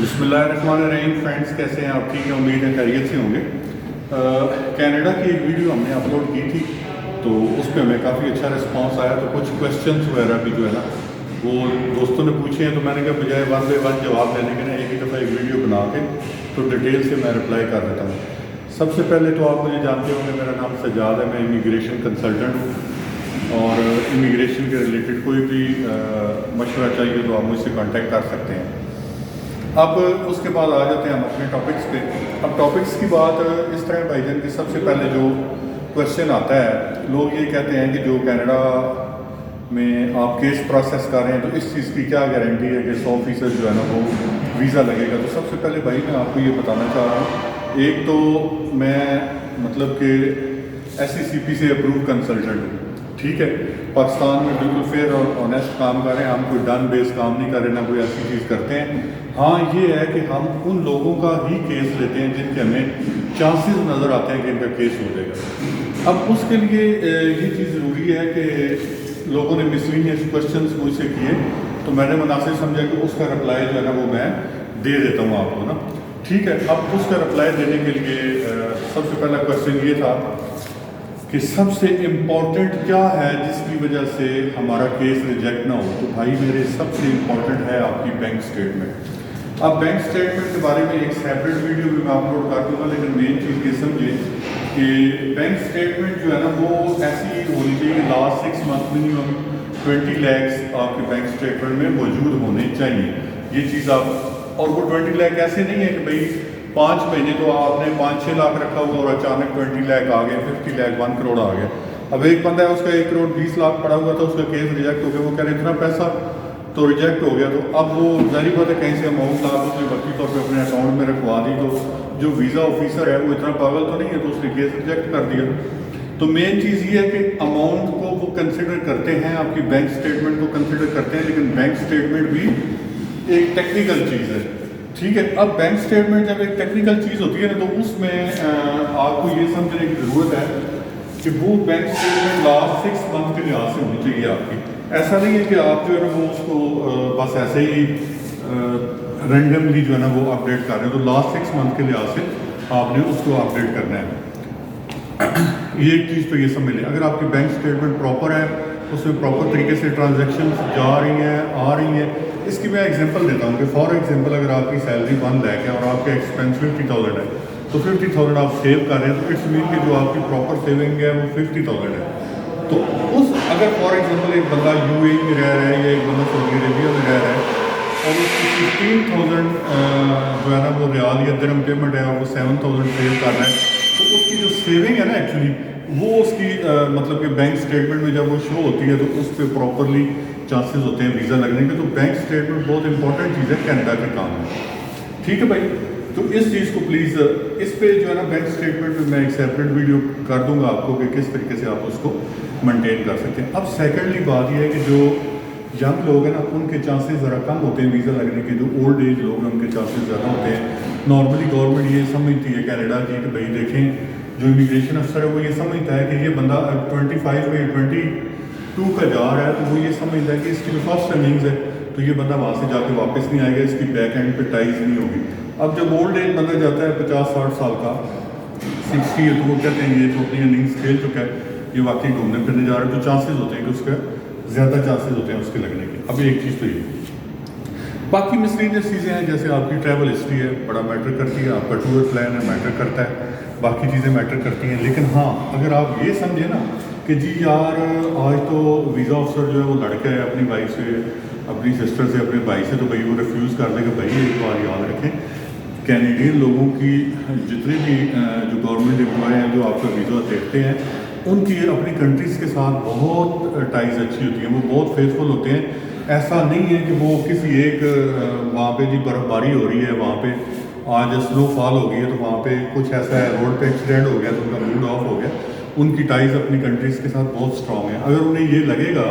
बिस्मिल्लाहिर्रहमानिर्रहीम। फ्रेंड्स, कैसे हैं आप? ठीक है, उम्मीद है खैरियत से होंगे। कनाडा की एक वीडियो हमने अपलोड की थी, तो उस पर हमें काफ़ी अच्छा रिस्पांस आया। तो कुछ क्वेश्चंस वगैरह भी जो है ना वो दोस्तों ने पूछे हैं, तो मैंने कहा बजाय वन बाय वन जवाब देने के ना एक ही दफ़ा एक वीडियो बना के तो डिटेल से मैं रिप्लाई कर देता हूँ। सबसे पहले तो आप मुझे जानते होंगे, मेरा नाम सजाद है, मैं इमिग्रेशन कंसल्टेंट हूँ और इमिग्रेशन के रिलेटेड कोई भी मशवरा चाहिए तो आप मुझसे कांटेक्ट कर सकते हैं। अब उसके बाद आ जाते हैं हम अपने टॉपिक्स पे। अब टॉपिक्स की बात इस तरह भाईजान कि सबसे पहले जो क्वेश्चन आता है, लोग ये कहते हैं कि जो कनाडा में आप केस प्रोसेस कर रहे हैं तो इस चीज़ की क्या गारंटी है कि 100% जो है ना वो वीज़ा लगेगा। तो सबसे पहले भाई मैं आपको ये बताना चाह रहा हूँ, एक तो मैं मतलब कि SECP से अप्रूव कंसल्टेंट हूँ, ठीक है। पाकिस्तान में बिल्कुल फेयर और ऑनेस्ट काम कर रहे हैं, हम कोई डन बेस काम नहीं कर रहे, ना कोई ऐसी चीज़ करते हैं। हाँ, ये है कि हम उन लोगों का ही केस लेते हैं जिनके हमें चांसेस नज़र आते हैं कि इनका केस हो जाएगा। अब उसके लिए ये चीज़ ज़रूरी है कि लोगों ने मिसलीनियस क्वेश्चंस मुझसे किए, तो मैंने मुनासिब समझा कि उसका रिप्लाई जो है ना वो मैं दे देता हूँ आपको ना, ठीक है। अब उसका रिप्लाई देने के लिए सबसे पहला क्वेश्चन ये था कि सबसे इम्पॉर्टेंट क्या है जिसकी वजह से हमारा केस रिजेक्ट ना हो। तो भाई मेरे सबसे इम्पॉर्टेंट है आपकी बैंक स्टेटमेंट। अब बैंक स्टेटमेंट के बारे में एक सेपरेट वीडियो भी मैं अपलोड कर दूँगा, लेकिन मेन चीज़ ये समझें कि बैंक स्टेटमेंट जो है ना वो ऐसी होनी चाहिए, लास्ट 6 मंथ मिनिमम 20 लाख आपके बैंक स्टेटमेंट में मौजूद होने चाहिए। ये चीज़ आप, और वो 20 लाख ऐसे नहीं है कि भाई 5 महीने तो आपने 5-6 लाख रखा हुआ और अचानक 20 लाख आ गए, 50 लाख 1 करोड़ आ गया। अब एक बंदा है उसका 1 करोड़ 20 लाख पड़ा हुआ था, उसका केस रिजेक्ट हो गया, वो कह रहे इतना पैसा तो रिजेक्ट हो गया। तो अब वो जारी बात है कहीं से अमाउंट ला उसने वक्ती तौर पर अपने अकाउंट में रखवा दी, तो जो वीज़ा ऑफिसर है वो इतना पागल तो नहीं है, तो उसने केस रिजेक्ट कर दिया। तो मेन चीज़ ये है कि अमाउंट को वो कंसिडर करते हैं, आपकी बैंक स्टेटमेंट को कंसिडर करते हैं, लेकिन बैंक स्टेटमेंट भी एक टेक्निकल चीज़ है, ठीक है। अब बैंक स्टेटमेंट जब एक टेक्निकल चीज़ होती है ना, तो उसमें आपको ये समझने की ज़रूरत है कि वो बैंक स्टेटमेंट लास्ट 6 मंथ के लिहाज से होनी चाहिए आपकी। ऐसा नहीं है कि आप जो है ना वो उसको बस ऐसे ही रैंडमली जो है ना वो अपडेट कर रहे हैं। तो लास्ट 6 मंथ के लिहाज से आपने उसको अपडेट करना है। ये एक चीज़ तो ये समझ लें, अगर आपकी बैंक स्टेटमेंट प्रॉपर है, उसमें प्रॉपर तरीके से ट्रांजेक्शन जा रही हैं, आ रही हैं। इसकी मैं एग्जांपल देता हूँ कि फॉर एग्जांपल अगर आपकी सैलरी 1 लाख है और आपका एक्सपेंस 50,000 है, तो 50,000 आप सेव कर रहे हैं, तो इट्स मीन कि जो आपकी प्रॉपर सेविंग है वो 50,000 है। तो उस अगर फॉर एग्जांपल एक बंदा UAE में रह रहा है या एक बंदा सऊदी अरेबिया में रह रहा है और उसकी 15,000 जो है ना वो रियाल या दिरहम पेमेंट है और वो 7,000 सेव कर रहा है, तो उसकी जो सेविंग है ना एक्चुअली वो उसकी मतलब कि बैंक स्टेटमेंट में जब वो शो होती है तो उस पर प्रॉपरली चांसेस होते हैं वीज़ा लगने के। तो बैंक स्टेटमेंट बहुत इंपॉर्टेंट चीज़ है कनाडा के काम में, ठीक है भाई। तो इस चीज़ को प्लीज़ इस पे जो है ना बैंक स्टेटमेंट पे मैं एक सेपरेट वीडियो कर दूंगा आपको कि किस तरीके से आप उसको मेंटेन कर सकते हैं। अब सेकेंडली बात यह है कि जो यंग लोग हैं ना उनके चांसेस ज़रा कम होते हैं वीज़ा लगने के, जो ओल्ड एज लोग हैं उनके चांसेस ज़्यादा होते हैं। नॉर्मली गवर्नमेंट ये समझती है कनाडा की कि भाई देखें जो इमिग्रेशन अफसर है वो ये समझता है कि ये बंदा 25 में 22 का जा रहा है, तो वो ये समझता है कि इसकी जो फर्स्ट रनिंग्स है तो ये बंदा वहाँ से जाके वापस नहीं आएगा, इसकी बैक एंड पे टाइज नहीं होगी। अब जब ओल्ड एज बंदा जाता है 50-60 साल का 60 है, तो वो कहते हैं ये तो अपनी इनिंग्स खेल चुका है, ये वाकई घूमने फिरने जा रहा है, तो चांसेस होते हैं कि उसका ज़्यादा चांसेस होते हैं उसके लगने के। अब एक चीज़ तो ये, बाकी मिसलीनियस चीज़ें हैं जैसे आपकी ट्रैवल हिस्ट्री है, बड़ा मैटर करती है, आपका टूर प्लान है मैटर करता है, बाकी चीज़ें मैटर करती हैं। लेकिन हाँ, अगर आप ये समझें ना कि जी यार आज तो वीज़ा ऑफिसर जो है वो लड़का है अपनी वाइफ से, अपनी सिस्टर से, अपने भाई से, तो भाई वो रिफ्यूज़ कर देगा। भाई एक बार याद रखें, कैनेडियन लोगों की जितने भी जो गवर्नमेंट एम्प्लॉय हैं जो आपका वीज़ा देखते हैं, उनकी अपनी कंट्रीज़ के साथ बहुत टाइज अच्छी होती हैं, वो बहुत फेथफुल होते हैं। ऐसा नहीं है कि वो किसी एक वहाँ पे जी बर्फ़बारी हो रही है, वहाँ पे आज स्नोफॉल हो गई है तो वहाँ पे कुछ ऐसा है, रोड पे एक्सीडेंट हो गया तो उनका मूड ऑफ हो गया। उनकी टाइज अपनी कंट्रीज़ के साथ बहुत स्ट्रॉन्ग है। अगर उन्हें ये लगेगा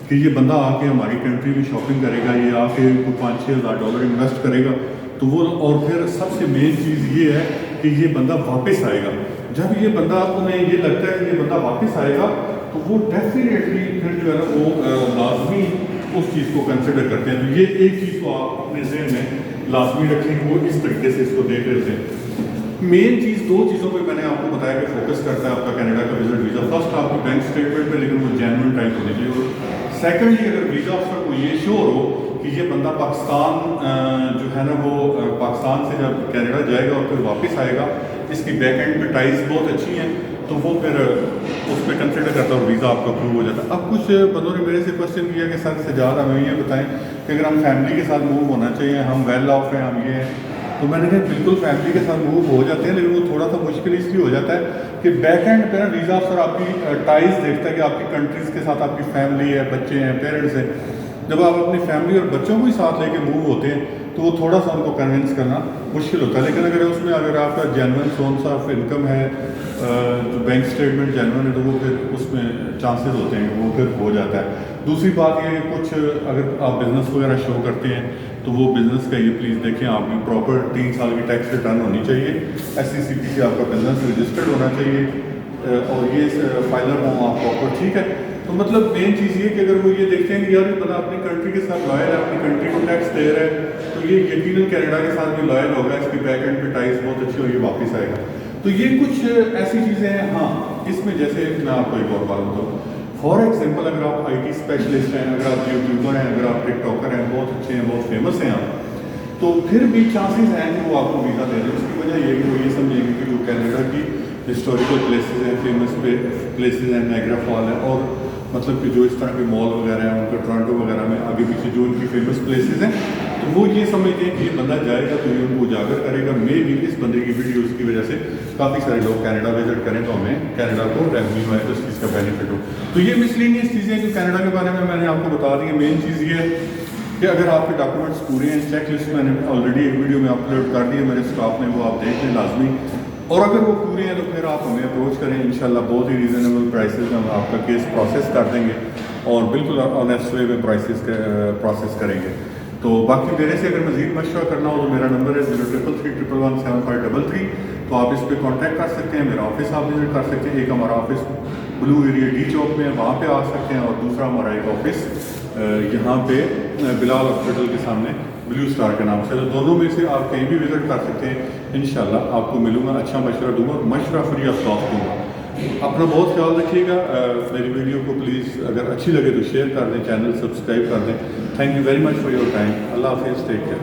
कि ये बंदा आके हमारी कंट्री में शॉपिंग करेगा, ये आके $5-6 हज़ार इन्वेस्ट करेगा, तो वो, और फिर सबसे मेन चीज़ ये है कि ये बंदा वापस आएगा। जब ये बंदा, उन्हें ये लगता है कि ये बंदा वापस आएगा, तो वो डेफिनेटली फिर जो है ना वो लाजमी उस चीज़ को कंसिडर करते हैं। तो ये एक चीज़ को आप अपने ज़हन में लाजमी रखें, वो इस तरीके से इसको देख लेते हैं। मेन चीज़ दो चीज़ों पे मैंने आपको बताया कि फोकस करता है आपका कनाडा का विजिट वीज़ा। फर्स्ट आपकी बैंक स्टेटमेंट पे, लेकिन वो जेन्युइन टाइप होनी चाहिए। और सेकेंडली अगर वीज़ा ऑफिसर को ये श्योर हो कि ये बंदा पाकिस्तान जो है ना वो पाकिस्तान से जब कनाडा जाएगा और फिर वापस आएगा, इसकी बैक एंड पे टाइज बहुत अच्छी हैं, तो वो फिर उस पर कंसिडर करता है और वीज़ा आपका अप्रूव हो जाता है। अब कुछ बंदों ने मेरे से क्वेश्चन किया कि सर सजाद हमें ये बताएं कि अगर हम फैमिली के साथ मूव होना चाहिए, हम वेल ऑफ हैं, हम ये हैं, तो मैंने कहा बिल्कुल फैमिली के साथ मूव हो जाते हैं, लेकिन वो थोड़ा सा मुश्किल इसलिए हो जाता है कि बैक एंड पे ना वीज़ा अफसर आपकी टाइज देखता है कि आपकी कंट्रीज़ के साथ आपकी फैमिली है, बच्चे हैं, पेरेंट्स हैं। जब आप अपनी फैमिली और बच्चों को ही साथ लेके मूव होते हैं तो वो थोड़ा सा उनको कन्विंस करना मुश्किल होता है। लेकिन अगर आपका जेन्युइन सोर्स ऑफ इनकम है, जो बैंक स्टेटमेंट जेन्युइन है, तो वो फिर उसमें चांसेस होते हैं वो फिर हो जाता है। दूसरी बात ये है कुछ अगर आप बिज़नेस वगैरह शो करते हैं तो वो बिज़नेस का ये प्लीज़ देखें, आपकी प्रॉपर 3 साल की टैक्स रिटर्न होनी चाहिए, SCCP से आपका बिज़नेस रजिस्टर्ड होना चाहिए और ये फाइलर हो आप प्रॉपर, ठीक है। तो मतलब मेन चीज़ ये कि अगर वो ये देखते हैं कि यार ये बंदा अपनी कंट्री के साथ लॉयल है, अपनी कंट्री को टैक्स दे रहा है, तो ये यकीनन कनाडा के साथ भी लॉयल होगा, इसकी बैक एंड पे टाइज बहुत अच्छी होगी, वापस आएगा। तो ये कुछ ऐसी चीज़ें हैं। हाँ, इसमें जैसे मैं आपको एक और बात बताऊँ, फॉर एग्जाम्पल अगर आप IT स्पेशलिस्ट हैं, अगर आप यूट्यूबर हैं, अगर आप टिकटॉकर हैं, बहुत अच्छे हैं, बहुत फेमस हैं आप, तो फिर भी चांसेस हैं कि वो आपको वीज़ा दे दें। उसकी वजह ये कि वो ये समझेंगे कि जो कनाडा की हिस्टोरिकल प्लेसेस हैं, फेमस प्लेसेस हैं, नायग्रा फॉल है, और मतलब कि जो इस तरह के मॉल वगैरह हैं उनका टोरंटो वगैरह में आगे पीछे जो उनकी फेमस प्लेसेस हैं, तो वो ये समझते हैं कि ये बंदा जाएगा तो ये उनको उजागर करेगा। मे भी इस बंदे की वीडियोज़ की वजह से काफ़ी सारे लोग कनाडा विजिट करें तो हमें कनाडा को रेवेन्यू है, तो इस चीज़ का बेनिफिट हो। तो ये मिसलिनियस चीज़ें जो कनाडा के बारे में मैंने आपको बता दी है। मेन चीज़ ये है कि अगर आपके डॉक्यूमेंट्स पूरे हैं, चेक लिस्ट मैंने ऑलरेडी एक वीडियो में अपलोड कर दी है मेरे स्टाफ ने, वो आप देख लें लाजमी, और अगर वो पूरे हैं तो फिर आप हमें अप्रोच करें। इंशाल्लाह बहुत ही रीज़नेबल प्राइसेस में हम आपका केस प्रोसेस कर देंगे और बिल्कुल ऑनेस्ट वे में प्रोसेस करेंगे। तो बाकी मेरे से अगर मज़ीद मशवरा करना हो तो मेरा नंबर है 0333117533, तो आप इस पर कॉन्टैक्ट कर सकते हैं। मेरा ऑफिस आप विजिट कर सकते हैं। एक हमारा ऑफिस ब्लू एरिया D चौक में है, वहाँ पे आ सकते हैं, और दूसरा हमारा एक ऑफिस यहाँ पे बिलाल हॉस्पिटल के सामने ब्लू स्टार के नाम से। तो दोनों में से आप कहीं भी विजिट कर सकते हैं। इंशाल्लाह आपको मिलूँगा, अच्छा मशवरा दूँगा और मशवरा फ्री ऑफ कॉस्ट दूँगा। अपना बहुत ख्याल रखिएगा। मेरी वीडियो को प्लीज़ अगर अच्छी लगे तो शेयर कर दें, चैनल सब्सक्राइब कर दें। Thank you very much for your time. अल्लाह हाफिज़, टेक केयर।